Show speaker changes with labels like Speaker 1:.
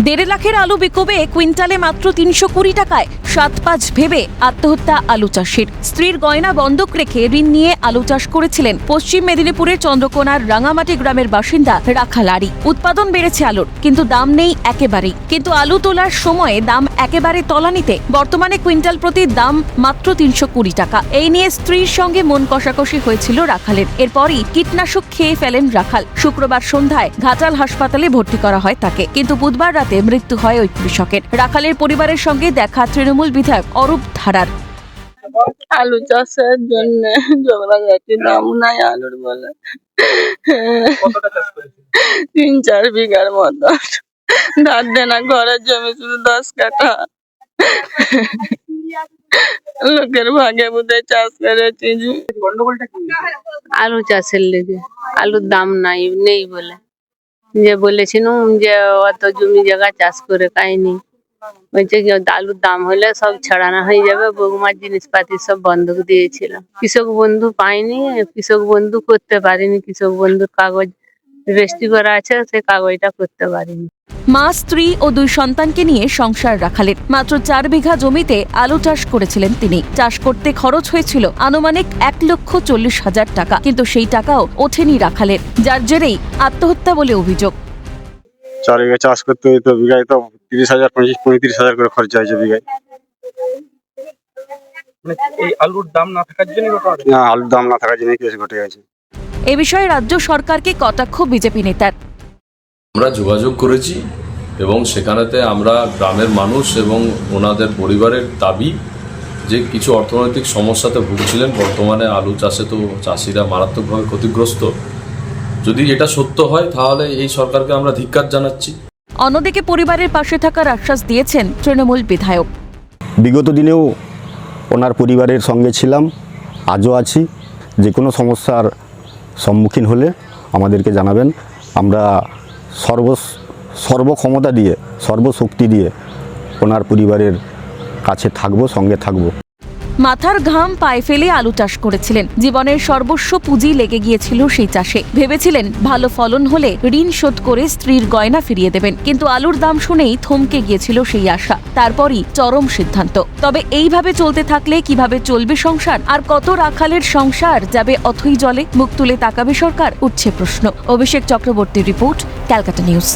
Speaker 1: 1.5 লাখের আলু বিকোবে কুইন্টালে মাত্র 320 টাকায় 7-5 ভেবে আত্মহত্যা আলু চাষির। স্ত্রীর গয়না বন্ধক রেখে ঋণ নিয়ে আলু চাষ করেছিলেন পশ্চিম মেদিনীপুরের চন্দ্রকোনার রাঙামাটি গ্রামের বাসিন্দা রাখাল আলী। উৎপাদন বেড়েছে আলুর, কিন্তু দাম নেই একেবারেই। কিন্তু আলু তোলার সময়ে দাম একেবারে তলানিতে। বর্তমানে কুইন্টাল প্রতি দাম মাত্র 320 টাকা। এই নিয়ে স্ত্রীর সঙ্গে মন কষাকষি হয়েছিল রাখালের। এরপরই কীটনাশক খেয়ে ফেলেন রাখাল। শুক্রবার সন্ধ্যায় ঘাটাল হাসপাতালে ভর্তি করা হয় তাকে, কিন্তু বুধবার রাতে মৃত্যু হয় ওই কৃষকের। রাখালের পরিবারের সঙ্গে দেখা তৃণমূল বিধায়ক অরূপ ধারার।
Speaker 2: আলু চাষের জন্য ঝগড়া যাচ্ছে, দাম নাই আলুর বলে। 3-4 বিঘার মতো ধার দেনা, ঘরের জমি শুধু 10 কাঠা। লোকের ভাগে বুঝে চাষ করেছি।
Speaker 3: আলু চাষের লেগে আলুর দাম নেই বলে যে বলেছিলাম যে অত জমি জায়গা চাষ করে খাইনি। বলছে কি আলুর দাম হলে সব ছাড়ানো হয়ে যাবে। বৌমার জিনিসপাতি সব বন্ধক দিয়েছিল। কৃষক বন্ধু পাইনি, কৃষক বন্ধু করতে পারিনি। কৃষক বন্ধুর কাগজ রেজিস্ট্রি করা আছে, সেই কাগজটা করতে পারিনি।
Speaker 1: মা, স্ত্রী ও 2 সন্তানকে নিয়ে সংসার রাখালের। মাত্র 4 বিঘা জমিতে আলু চাষ করেছিলেন তিনি। চাষ করতে খরচ হয়েছিল আনুমানিক 1,40,000 টাকা, কিন্তু সেই টাকাও ওঠেনি রাখালের, যার জেরেই আত্মহত্যা বলে অভিযোগ।
Speaker 4: 4 বিঘা চাষ করতে হইতো, বিঘায় তো 30,000, 35,000 করে খরচা হয়েছে বিঘায়।
Speaker 5: এই আলুর দাম না থাকার জন্য
Speaker 4: না, আলুর দাম না থাকার জন্য কেস ঘটে গেছে।
Speaker 1: এ বিষয়ে রাজ্য সরকারকে কটাক্ষ বিজেপি নেতার।
Speaker 6: আমরা যোগাযোগ করেছি এবং সেখানেতে আমরা গ্রামের মানুষ এবং ওনাদের পরিবারের দাবি যে কিছু অর্থনৈতিক সমস্যাতে ভুগছিলেন। বর্তমানে আলু চাষে তো চাষিরা মারাত্মকভাবে ক্ষতিগ্রস্ত। যদি এটা সত্য হয় তাহলে এই সরকারকে আমরা ধিক্কার জানাচ্ছি।
Speaker 1: অন্যদিকে পরিবারের পাশে থাকার আশ্বাস দিয়েছেন তৃণমূল বিধায়ক।
Speaker 7: বিগত দিনেও ওনার পরিবারের সঙ্গে ছিলাম, আজও আছি। যে কোনো সমস্যার সম্মুখীন হলে আমাদেরকে জানাবেন। আমরা সর্বক্ষমতা দিয়ে, সর্বশক্তি দিয়ে ওনার পরিবারের কাছে থাকবো, সঙ্গে থাকবো।
Speaker 1: মাথার ঘাম পায়ে ফেলে আলু চাষ করেছিলেন। জীবনের সর্বস্ব পুঁজি লেগে গিয়েছিল সেই চাষে। ভেবেছিলেন ভালো ফলন হলে ঋণ শোধ করে স্ত্রীর গয়না ফিরিয়ে দেবেন, কিন্তু আলুর দাম শুনেই থমকে গিয়েছিল সেই আশা। তারপরই চরম সিদ্ধান্ত। তবে এইভাবে চলতে থাকলে কিভাবে চলবে সংসার? আর কত রাখালের সংসার যাবে অথই জলে? মুখ তুলে তাকাবে সরকার? উঠছে প্রশ্ন। অভিষেক চক্রবর্তীর রিপোর্ট, ক্যালকাটা নিউজ।